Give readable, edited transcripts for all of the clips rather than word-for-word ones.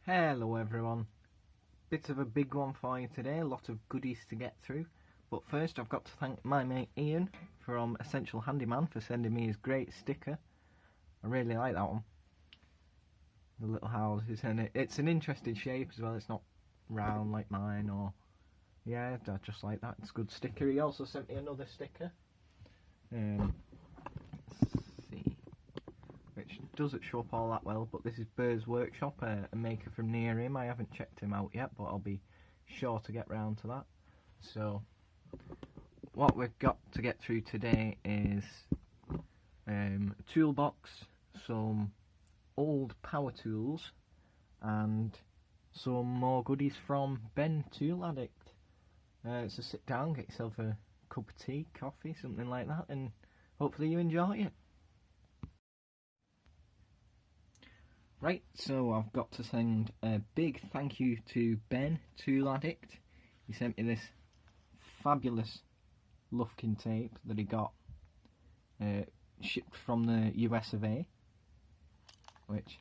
Hello everyone, bit of a big one for you today, a lot of goodies to get through, but first I've got to thank my mate Ian from Essential Handyman for sending me his great sticker. I really like that one, the little houses, and it's an interesting shape as well. It's not round like mine, or yeah, I just like that. It's a good sticker. He also sent me another sticker, let's see, which doesn't show up all that well, but this is Bird's Workshop, a maker from near him. I haven't checked him out yet, but I'll be sure to get round to that. So what we've got to get through today is a toolbox, some old power tools, and some more goodies from Ben Tool Addict. So sit down, get yourself a cup of tea, coffee, something like that, and hopefully you enjoy it. Right, so I've got to send a big thank you to Ben Tool Addict. He sent me this fabulous Lufkin tape that he got shipped from the US of A, which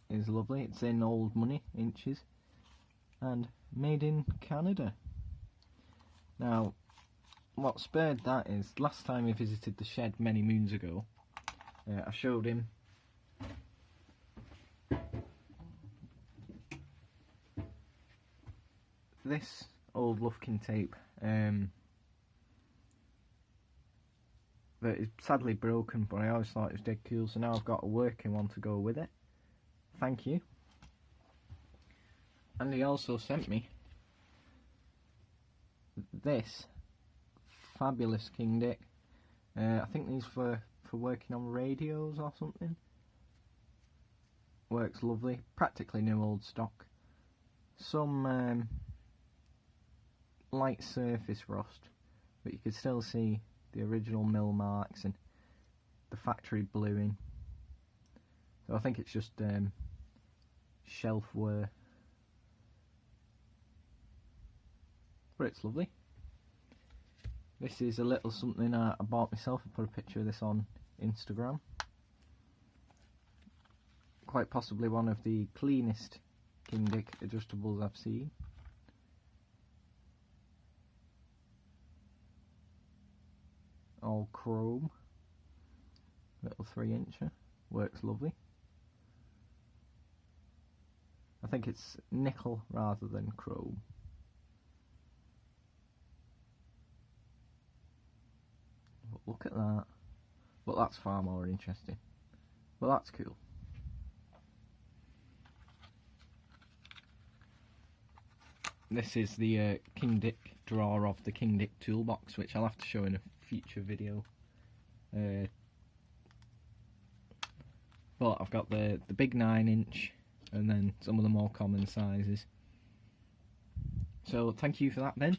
is lovely. It's in old money, inches, and made in Canada. Now, what spurred that is, last time he visited the shed many moons ago, I showed him this old Lufkin tape that is sadly broken, but I always thought it was dead cool, so now I've got a working one to go with it. Thank you. And he also sent me this fabulous King Dick. I think these for working on radios or something. Works lovely, practically new old stock. Some light surface rust, but you could still see the original mill marks and the factory bluing. So I think it's just shelf wear, but it's lovely. This is a little something I bought myself. I put a picture of this on Instagram. Quite possibly one of the cleanest King Dick adjustables I've seen. All chrome, little 3-incher, works lovely. I think it's nickel rather than chrome. But look at that. But that's far more interesting. Well, that's cool. This is the King Dick drawer of the King Dick Toolbox, which I'll have to show in a future video. But I've got the big 9-inch and then some of the more common sizes. So thank you for that, Ben.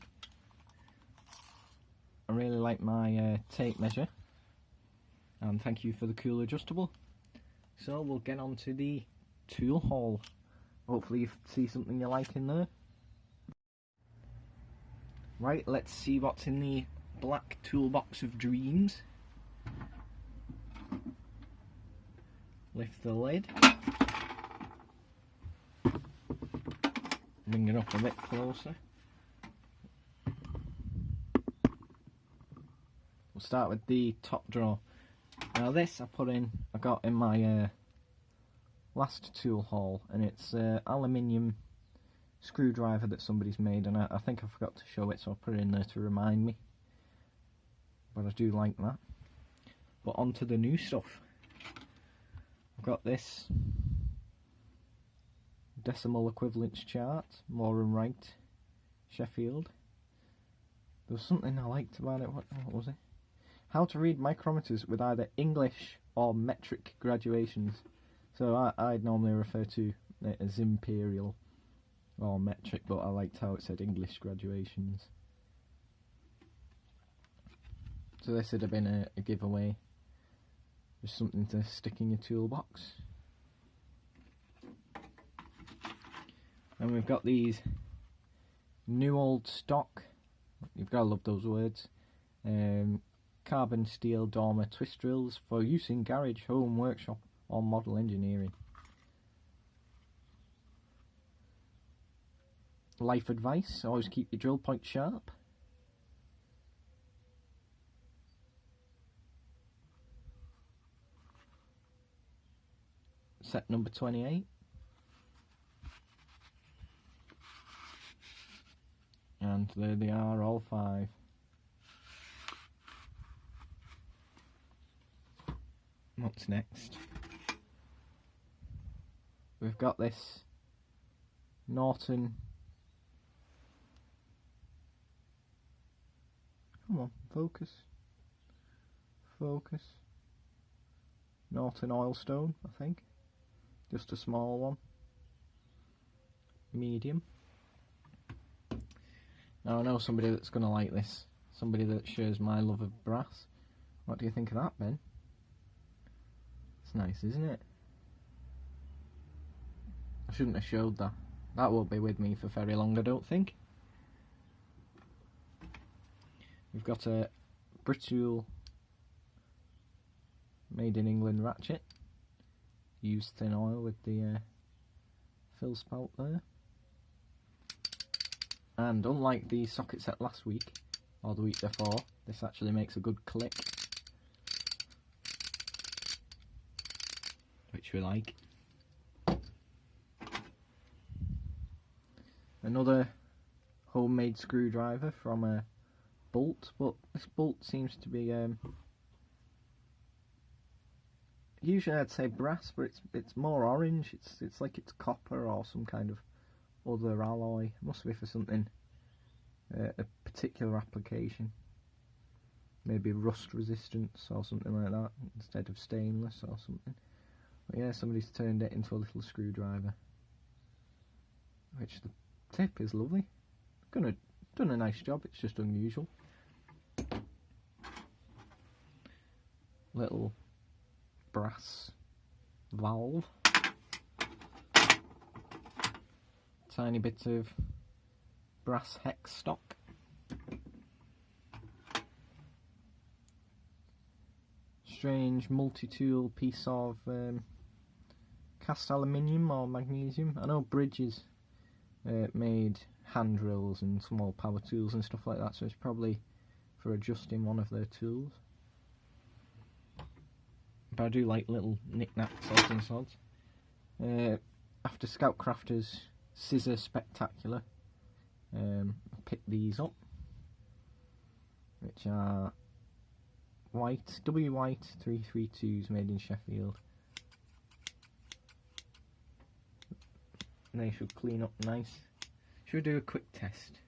I really like my tape measure, and thank you for the cool adjustable. So we'll get on to the tool haul. Hopefully you see something you like in there. Right, let's see what's in the black toolbox of dreams. Lift the lid. Bring it up a bit closer. We'll start with the top drawer. Now this I got in my last tool haul, and it's aluminium screwdriver that somebody's made, and I think I forgot to show it, so I'll put it in there to remind me. But I do like that. But on to the new stuff. I've got this decimal equivalence chart, Moore and Wright, Sheffield. There was something I liked about it. What was it? How to read micrometers with either English or metric graduations. So I'd normally refer to it as imperial or metric, but I liked how it said English graduations. So this would have been a giveaway. Just something to stick in your toolbox. And we've got these new old stock, you've got to love those words, carbon steel dormer twist drills for use in garage, home, workshop or model engineering. life advice: always keep your drill point sharp. Set number 28. And there they are, all 5. What's next? We've got this Norton. Come on, focus. Focus. Norton Oilstone, I think. Just a small one. Medium. Now I know somebody that's going to like this. Somebody that shares my love of brass. What do you think of that, Ben? It's nice, isn't it? I shouldn't have showed that. That won't be with me for very long, I don't think. We've got a Britool made in England ratchet. Used thin oil with the fill spout there. And unlike the socket set last week, or the week before, this actually makes a good click. Which we like. Another homemade screwdriver from a bolt, but this bolt seems to be usually I'd say brass, but it's more orange. It's like it's copper or some kind of other alloy. It must be for something, a particular application. Maybe rust resistance or something like that instead of stainless or something. But yeah, somebody's turned it into a little screwdriver, which the tip is lovely. Done a nice job. It's just unusual. Little brass valve. Tiny bit of brass hex stock. Strange multi-tool piece of cast aluminium or magnesium. I know Bridges made hand drills and small power tools and stuff like that, so it's probably for adjusting one of their tools. But I do like little knick-knacks, odds and sods. After Scout Crafter's Scissor Spectacular, I picked these up, which are white, W White 332s made in Sheffield. They should clean up nice. Should we do a quick test?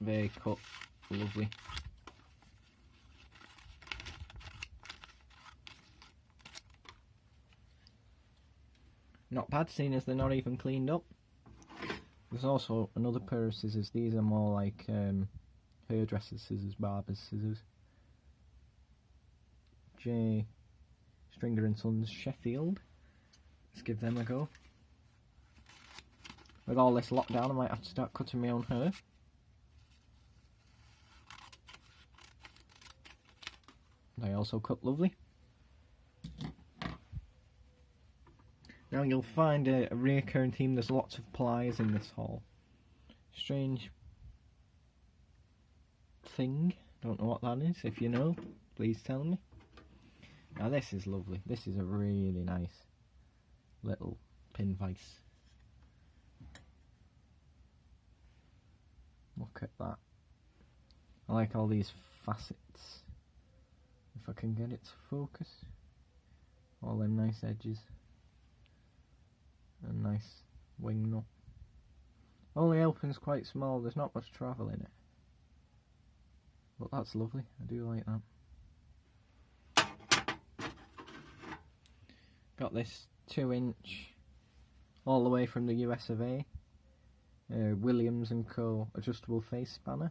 They cut lovely. Not bad, seeing as they're not even cleaned up. There's also another pair of scissors. These are more like hairdresser's scissors, barber's scissors. J. Stringer and Sons, Sheffield. Let's give them a go. With all this lockdown, I might have to start cutting my own hair. They also cut lovely. Now you'll find a recurring theme. There's lots of pliers in this haul. Strange thing. Don't know what that is. If you know, please tell me. Now this is lovely. This is a really nice little pin vise. Look at that. I like all these facets. If I can get it to focus. All them nice edges. A nice wing nut. Only opens quite small, there's not much travel in it. But that's lovely, I do like that. Got this 2-inch, all the way from the US of A, Williams & Co. adjustable face spanner,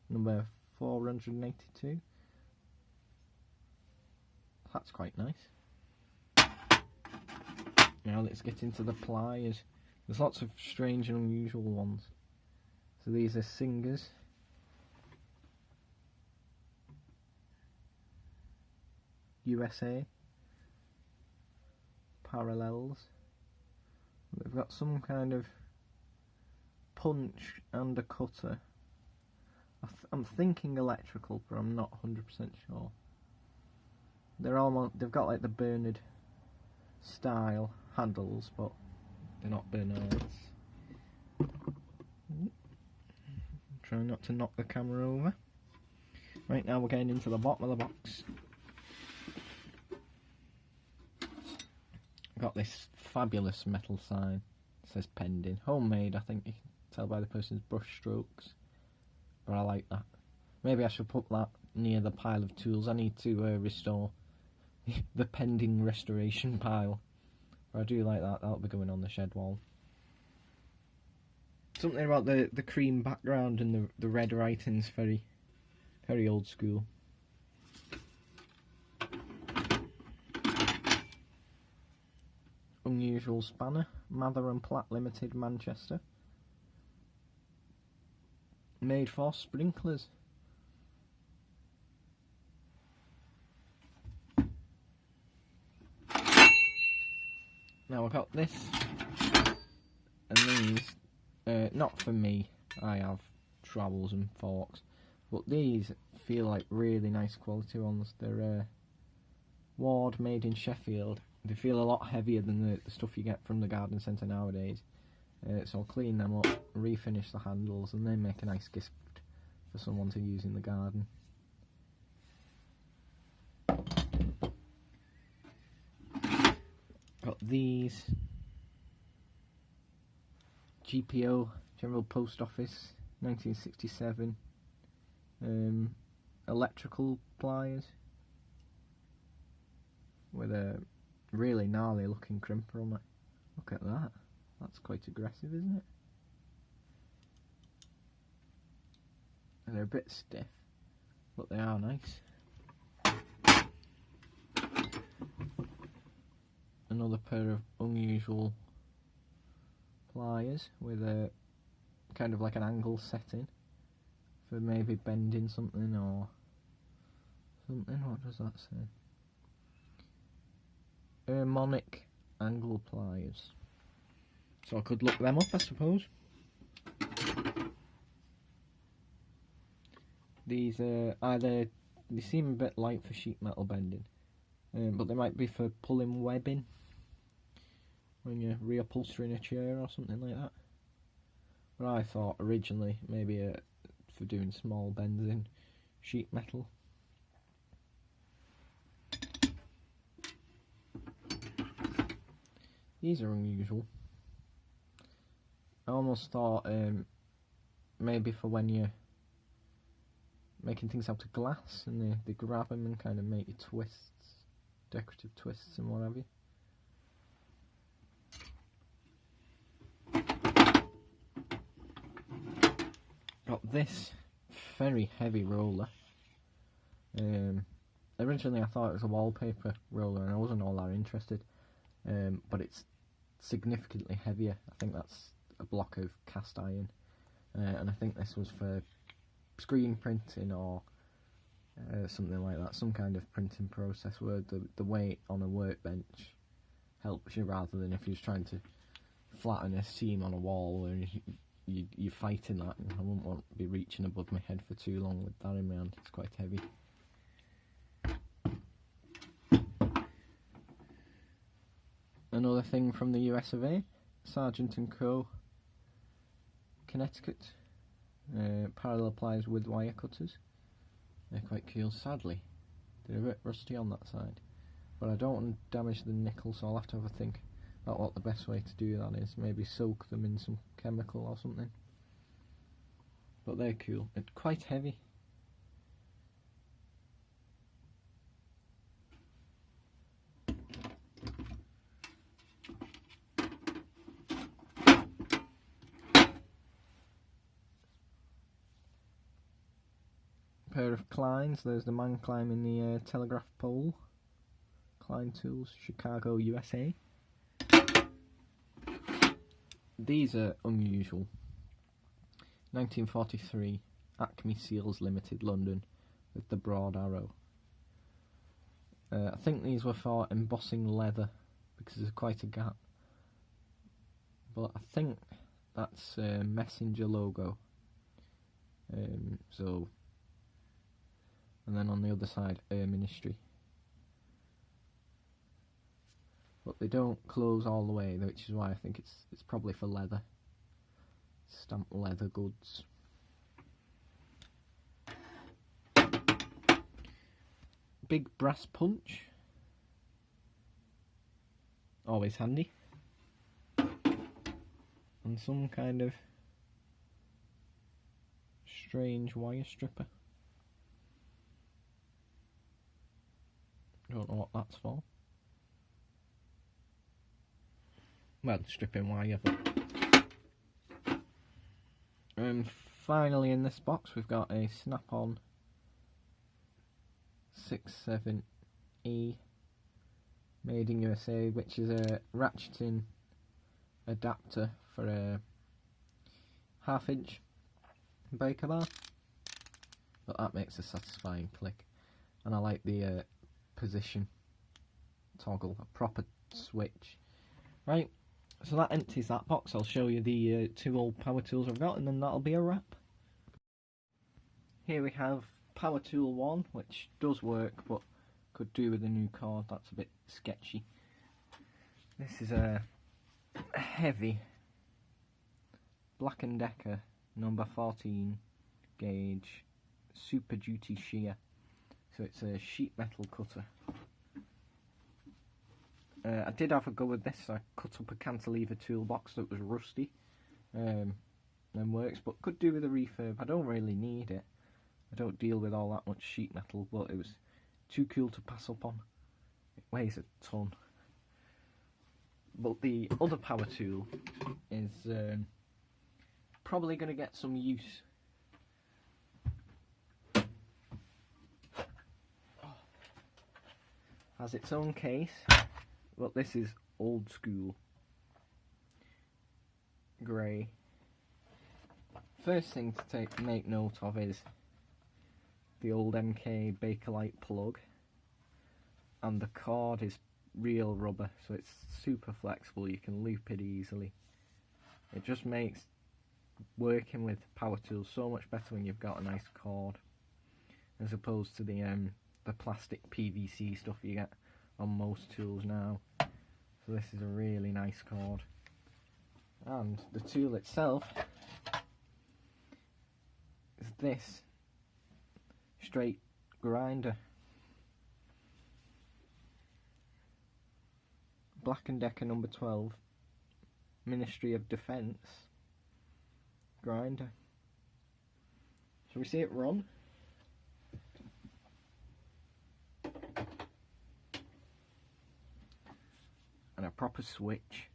number 482. That's quite nice. Now let's get into the pliers. There's lots of strange and unusual ones. So these are singers. USA. Parallels. They've got some kind of punch and a cutter. I'm thinking electrical, but I'm not 100% sure. They've got like the Bernard style handles, but they're not Bernards. Try not to knock the camera over. Right, now we're getting into the bottom of the box. Got this fabulous metal sign. It says pending. Homemade, I think you can tell by the person's brush strokes. But I like that. Maybe I should put that near the pile of tools. I need to restore the pending restoration pile. But I do like that. That'll be going on the shed wall. Something about the cream background and the red writing's very, very old school. Unusual spanner, Mather and Platt Limited, Manchester. Made for sprinklers. Now I've got this and these. Not for me, I have trowels and forks, but these feel like really nice quality ones. They're Ward, made in Sheffield. They feel a lot heavier than the stuff you get from the garden centre nowadays. So I'll clean them up, refinish the handles, and then make a nice gift for someone to use in the garden. Got these. GPO, General Post Office, 1967. Electrical pliers with a really gnarly looking crimper on it. Look at that. That's quite aggressive, isn't it? And they're a bit stiff, but they are nice. Another pair of unusual pliers with a kind of like an angle setting for maybe bending something or something. What does that say? Harmonic angle pliers. So I could look them up, I suppose. These are either, they seem a bit light for sheet metal bending, but they might be for pulling webbing when you're reupholstering a chair or something like that. But I thought originally maybe for doing small bends in sheet metal. These are unusual. I almost thought maybe for when you're making things out of glass and they grab them and kind of make your twists, decorative twists and what have you. Got this very heavy roller. Originally I thought it was a wallpaper roller and I wasn't all that interested, but it's significantly heavier. I think that's a block of cast iron, and I think this was for screen printing or something like that, some kind of printing process where the weight on a workbench helps you rather than if you're trying to flatten a seam on a wall where you're fighting that. And I wouldn't want to be reaching above my head for too long with that in my hand. It's quite heavy. Another thing from the US of A, Sargent & Co. Connecticut. Parallel pliers with wire cutters. They're quite cool. Sadly, they're a bit rusty on that side, but I don't want to damage the nickel, so I'll have to have a think about what the best way to do that is. Maybe soak them in some chemical or something. But they're cool. It's quite heavy. Pair of Kleins. There's the man climbing the telegraph pole. Klein Tools, Chicago, USA. these are unusual. 1943, Acme Seals Limited, London, with the broad arrow. I think these were for embossing leather, because there's quite a gap. But I think that's a Messenger logo. So, and then on the other side, Ministry. But they don't close all the way, which is why I think it's probably for leather. Stamped leather goods. Big brass punch. Always handy. And some kind of strange wire stripper. Don't know what that's for. Well, stripping wire, but... And finally in this box we've got a snap-on 67E made in USA, which is a ratcheting adapter for a 1/2 inch breaker bar. But that makes a satisfying click. And I like the position toggle, a proper switch. Right. So that empties that box. I'll show you the 2 old power tools I've got, and then that'll be a wrap. Here we have power tool 1, which does work, but could do with a new cord. That's a bit sketchy. This is a heavy Black & Decker number 14 gauge Super Duty shear. So it's a sheet metal cutter. I did have a go with this. I cut up a cantilever toolbox that was rusty and works, but could do with a refurb. I don't really need it. I don't deal with all that much sheet metal, but it was too cool to pass up on. It weighs a ton. But the other power tool is probably going to get some use. Has its own case. But this is old school grey. First thing to make note of is the old MK Bakelite plug, and the cord is real rubber, so it's super flexible. You can loop it easily. It just makes working with power tools so much better when you've got a nice cord, as opposed to the plastic PVC stuff you get on most tools now. So this is a really nice cord. And the tool itself is this straight grinder. Black & Decker number 12 Ministry of Defence grinder. Shall we see it run? And a proper switch.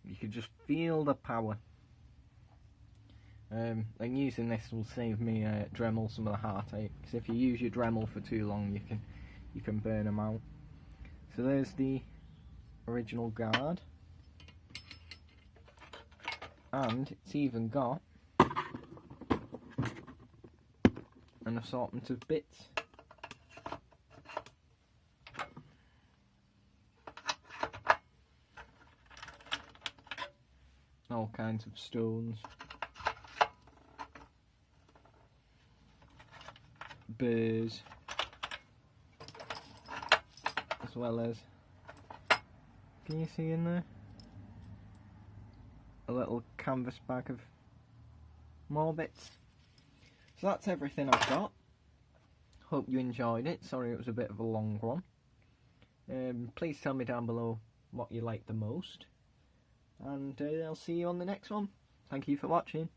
You can just feel the power. And using this will save me Dremel some of the heartache, because if you use your Dremel for too long, you can burn them out. So there's the original guard, and it's even got an assortment of bits. All kinds of stones, burrs, as well as, can you see in there, a little canvas bag of more bits. So that's everything I've got. Hope you enjoyed it. Sorry it was a bit of a long one. Please tell me down below what you like the most, and I'll see you on the next one. Thank you for watching.